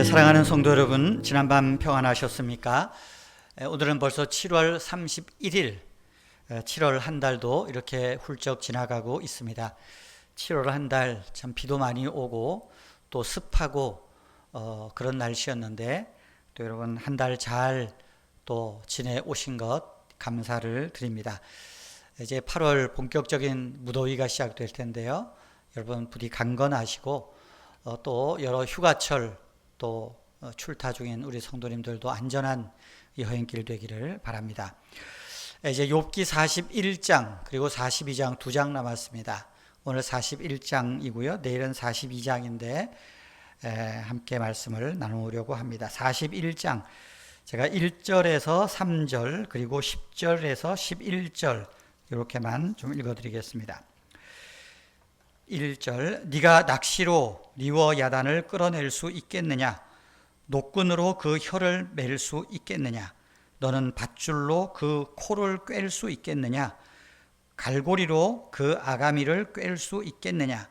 사랑하는 성도 여러분, 지난밤 평안하셨습니까? 오늘은 벌써 7월 31일, 7월 한 달도 이렇게 훌쩍 지나가고 있습니다. 7월 한 달 참 비도 많이 오고 또 습하고 그런 날씨였는데 또 여러분 한 달 잘 또 지내오신 것 감사를 드립니다. 이제 8월 본격적인 무더위가 시작될 텐데요. 여러분 부디 강건하시고 또 여러 휴가철 또 출타 중인 우리 성도님들도 안전한 여행길 되기를 바랍니다. 이제 욥기 41장 그리고 42장 두 장 남았습니다. 오늘 41장이고요. 내일은 42장인데 함께 말씀을 나누려고 합니다. 41장 제가 1절에서 3절 그리고 10절에서 11절 이렇게만 좀 읽어드리겠습니다. 1절 네가 낚시로 리워 야단을 끌어낼 수 있겠느냐? 노끈으로 그 혀를 맬 수 있겠느냐? 너는 밧줄로 그 코를 꿰을 수 있겠느냐? 갈고리로 그 아가미를 꿰을 수 있겠느냐?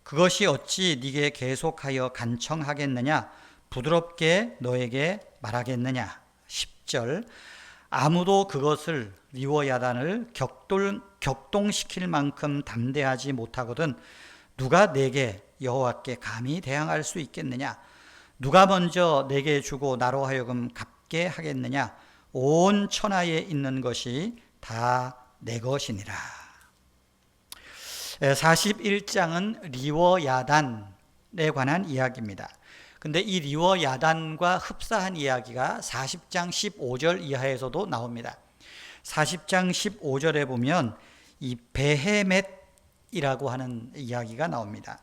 그것이 어찌 네게 계속하여 간청하겠느냐? 부드럽게 너에게 말하겠느냐? 10절 아무도 그것을 리워 야단을 격동시킬 만큼 담대하지 못하거든 누가 내게 여호와께 감히 대항할 수 있겠느냐? 누가 먼저 내게 주고 나로 하여금 갚게 하겠느냐? 온 천하에 있는 것이 다 내 것이니라. 41장은 리워 야단에 관한 이야기입니다. 근데 이 리워 야단과 흡사한 이야기가 40장 15절 이하에서도 나옵니다. 40장 15절에 보면 이 베헤멧이라고 하는 이야기가 나옵니다.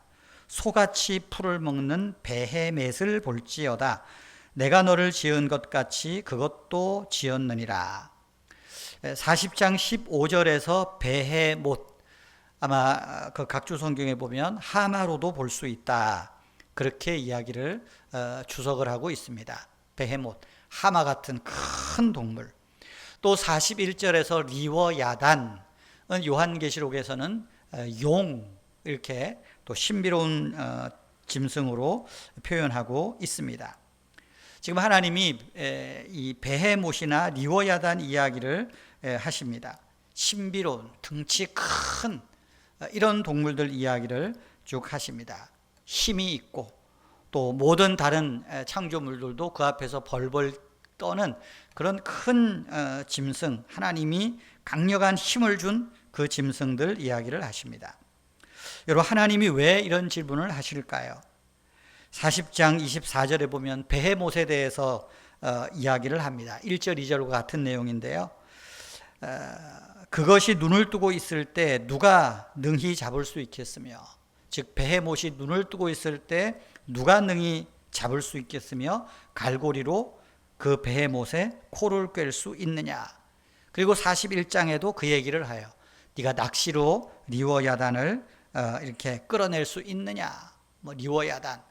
소같이 풀을 먹는 베헤멧을 볼지어다. 내가 너를 지은 것 같이 그것도 지었느니라. 40장 15절에서 베헤못, 아마 그 각주 성경에 보면 하마로도 볼 수 있다. 그렇게 이야기를 주석을 하고 있습니다. 베헤못, 하마 같은 큰 동물. 또 41절에서 리워 야단은 요한계시록에서는 용 이렇게 또 신비로운 짐승으로 표현하고 있습니다. 지금 하나님이 이 베헤못이나 리워 야단 이야기를 하십니다. 신비로운 등치 큰 이런 동물들 이야기를 쭉 하십니다. 힘이 있고 또 모든 다른 창조물들도 그 앞에서 벌벌 떠는 그런 큰 짐승, 하나님이 강력한 힘을 준 그 짐승들 이야기를 하십니다. 여러분 하나님이 왜 이런 질문을 하실까요? 40장 24절에 보면 베헤못에 대해서 이야기를 합니다. 1절 2절과 같은 내용인데요. 그것이 눈을 뜨고 있을 때 누가 능히 잡을 수 있겠으며, 즉 베헤못이 눈을 뜨고 있을 때 누가 능히 잡을 수 있겠으며 갈고리로 그 베헤못의 코를 꿰을 수 있느냐. 그리고 41장에도 그 얘기를 해요. 네가 낚시로 리워 야단을 이렇게 끌어낼 수 있느냐. 뭐 리워 야단,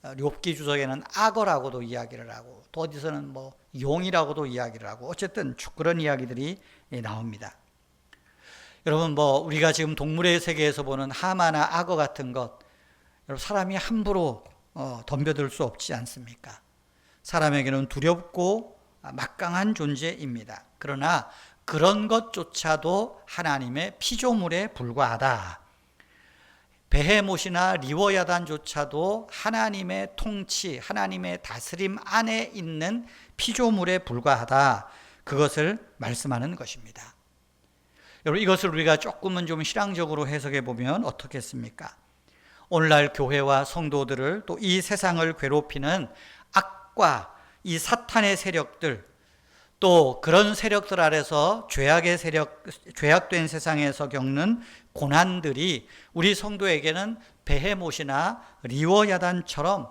욥기 주석에는 악어라고도 이야기를 하고 또 어디서는 뭐 용이라고도 이야기를 하고 어쨌든 그런 이야기들이 나옵니다. 여러분 뭐 우리가 지금 동물의 세계에서 보는 하마나 악어 같은 것, 여러분 사람이 함부로 덤벼들 수 없지 않습니까? 사람에게는 두렵고 막강한 존재입니다. 그러나 그런 것조차도 하나님의 피조물에 불과하다. 베헤못이나 리워 야단조차도 하나님의 통치, 하나님의 다스림 안에 있는 피조물에 불과하다. 그것을 말씀하는 것입니다. 여러분 이것을 우리가 조금은 좀 신앙적으로 해석해 보면 어떻겠습니까? 오늘날 교회와 성도들을 또 이 세상을 괴롭히는 악과 이 사탄의 세력들, 또 그런 세력들 아래서 죄악된 세상에서 겪는 고난들이 우리 성도에게는 베헤못이나 리워 야단처럼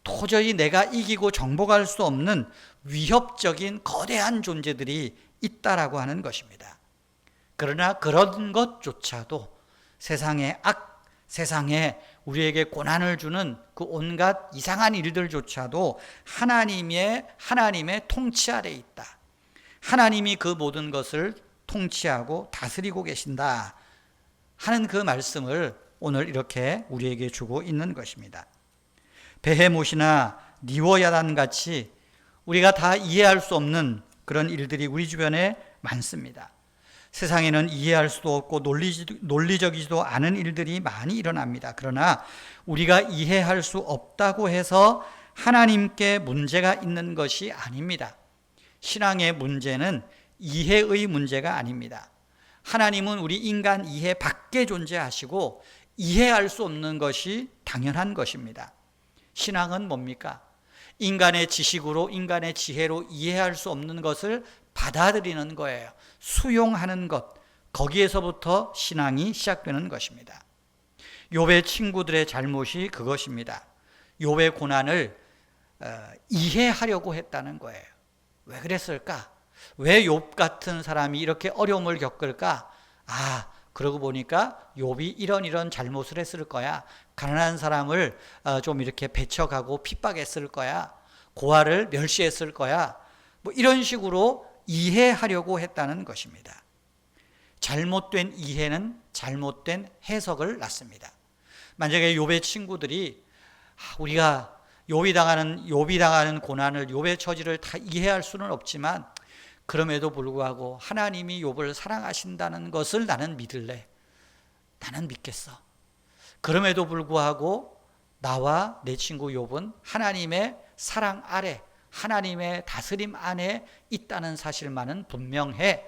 도저히 내가 이기고 정복할 수 없는 위협적인 거대한 존재들이 있다라고 하는 것입니다. 그러나 그런 것조차도 세상의 악, 세상에 우리에게 고난을 주는 그 온갖 이상한 일들조차도 하나님의 통치 아래 있다. 하나님이 그 모든 것을 통치하고 다스리고 계신다 하는 그 말씀을 오늘 이렇게 우리에게 주고 있는 것입니다. 베헤못이나 니워야단 같이 우리가 다 이해할 수 없는 그런 일들이 우리 주변에 많습니다. 세상에는 이해할 수도 없고 논리적이지도 않은 일들이 많이 일어납니다. 그러나 우리가 이해할 수 없다고 해서 하나님께 문제가 있는 것이 아닙니다. 신앙의 문제는 이해의 문제가 아닙니다. 하나님은 우리 인간 이해 밖에 존재하시고 이해할 수 없는 것이 당연한 것입니다. 신앙은 뭡니까? 인간의 지식으로, 인간의 지혜로 이해할 수 없는 것을 받아들이는 거예요. 수용하는 것, 거기에서부터 신앙이 시작되는 것입니다. 욥의 친구들의 잘못이 그것입니다. 욥의 고난을 이해하려고 했다는 거예요. 왜 그랬을까? 왜 욥 같은 사람이 이렇게 어려움을 겪을까? 그러고 보니까 욥이 이런 잘못을 했을 거야. 가난한 사람을 좀 이렇게 배척하고 핍박했을 거야. 고아를 멸시했을 거야. 뭐 이런 식으로 이해하려고 했다는 것입니다. 잘못된 이해는 잘못된 해석을 낳습니다. 만약에 욥의 친구들이 우리가 욥이 당하는 고난을, 욥의 처지를 다 이해할 수는 없지만 그럼에도 불구하고 하나님이 욥을 사랑하신다는 것을 나는 믿을래. 나는 믿겠어. 그럼에도 불구하고 나와 내 친구 욥은 하나님의 사랑 아래, 하나님의 다스림 안에 있다는 사실만은 분명해.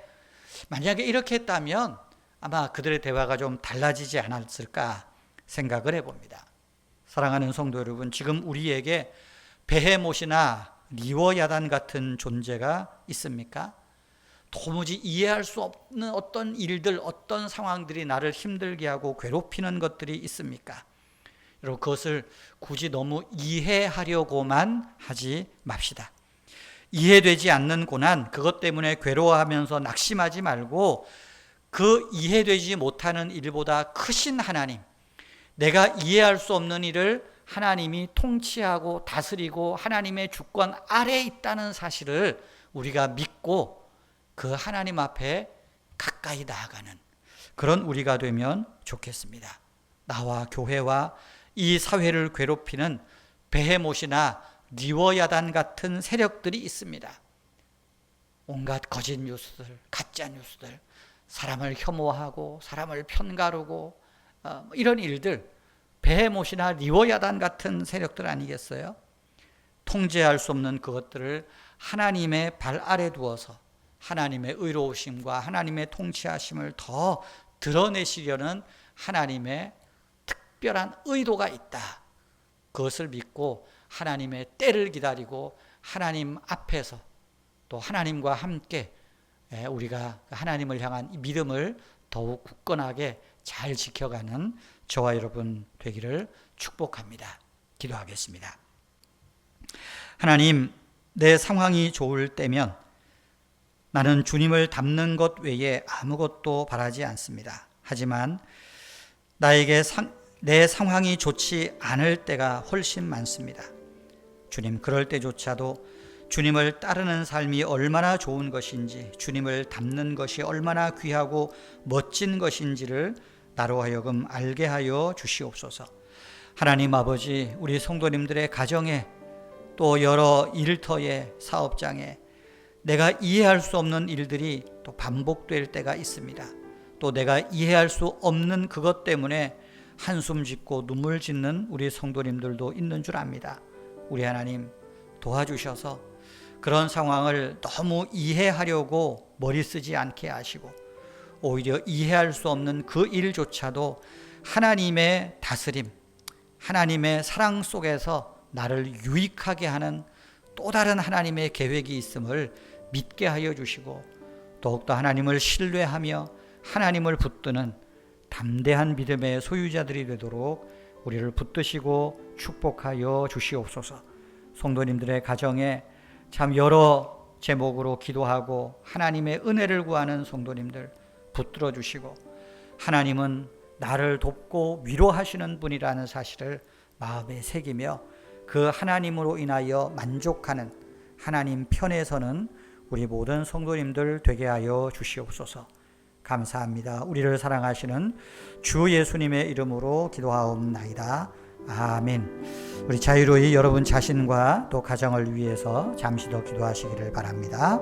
만약에 이렇게 했다면 아마 그들의 대화가 좀 달라지지 않았을까 생각을 해봅니다. 사랑하는 성도 여러분, 지금 우리에게 베헤못이나 니워야단 같은 존재가 있습니까? 도무지 이해할 수 없는 어떤 일들, 어떤 상황들이 나를 힘들게 하고 괴롭히는 것들이 있습니까? 여러분, 그것을 굳이 너무 이해하려고만 하지 맙시다. 이해되지 않는 고난, 그것 때문에 괴로워하면서 낙심하지 말고 그 이해되지 못하는 일보다 크신 하나님, 내가 이해할 수 없는 일을 하나님이 통치하고 다스리고 하나님의 주권 아래에 있다는 사실을 우리가 믿고 그 하나님 앞에 가까이 나아가는 그런 우리가 되면 좋겠습니다. 나와 교회와 이 사회를 괴롭히는 베헤못이나 니워야단 같은 세력들이 있습니다. 온갖 거짓 뉴스들, 가짜 뉴스들, 사람을 혐오하고 사람을 편가르고 이런 일들, 베헤못이나 니워야단 같은 세력들 아니겠어요? 통제할 수 없는 그것들을 하나님의 발 아래 두어서 하나님의 의로우심과 하나님의 통치하심을 더 드러내시려는 하나님의 특별한 의도가 있다. 그것을 믿고 하나님의 때를 기다리고 하나님 앞에서 또 하나님과 함께 우리가 하나님을 향한 믿음을 더욱 굳건하게 잘 지켜가는 저와 여러분 되기를 축복합니다. 기도하겠습니다. 하나님, 내 상황이 좋을 때면 나는 주님을 닮는 것 외에 아무것도 바라지 않습니다. 하지만 나에게 내 상황이 좋지 않을 때가 훨씬 많습니다. 주님, 그럴 때조차도 주님을 따르는 삶이 얼마나 좋은 것인지, 주님을 닮는 것이 얼마나 귀하고 멋진 것인지를 나로 하여금 알게 하여 주시옵소서. 하나님 아버지, 우리 성도님들의 가정에 또 여러 일터에 사업장에 내가 이해할 수 없는 일들이 또 반복될 때가 있습니다. 또 내가 이해할 수 없는 그것 때문에 한숨 짓고 눈물 짓는 우리 성도님들도 있는 줄 압니다. 우리 하나님 도와주셔서 그런 상황을 너무 이해하려고 머리 쓰지 않게 하시고 오히려 이해할 수 없는 그 일조차도 하나님의 다스림, 하나님의 사랑 속에서 나를 유익하게 하는 또 다른 하나님의 계획이 있음을 믿게 하여 주시고 더욱더 하나님을 신뢰하며 하나님을 붙드는 담대한 믿음의 소유자들이 되도록 우리를 붙드시고 축복하여 주시옵소서. 성도님들의 가정에 참 여러 제목으로 기도하고 하나님의 은혜를 구하는 성도님들 붙들어 주시고 하나님은 나를 돕고 위로하시는 분이라는 사실을 마음에 새기며 그 하나님으로 인하여 만족하는 하나님 편에 서는 우리 모든 성도님들 되게 하여 주시옵소서. 감사합니다. 우리를 사랑하시는 주 예수님의 이름으로 기도하옵나이다. 아멘. 우리 자유로이 여러분 자신과 또 가정을 위해서 잠시 더 기도하시기를 바랍니다.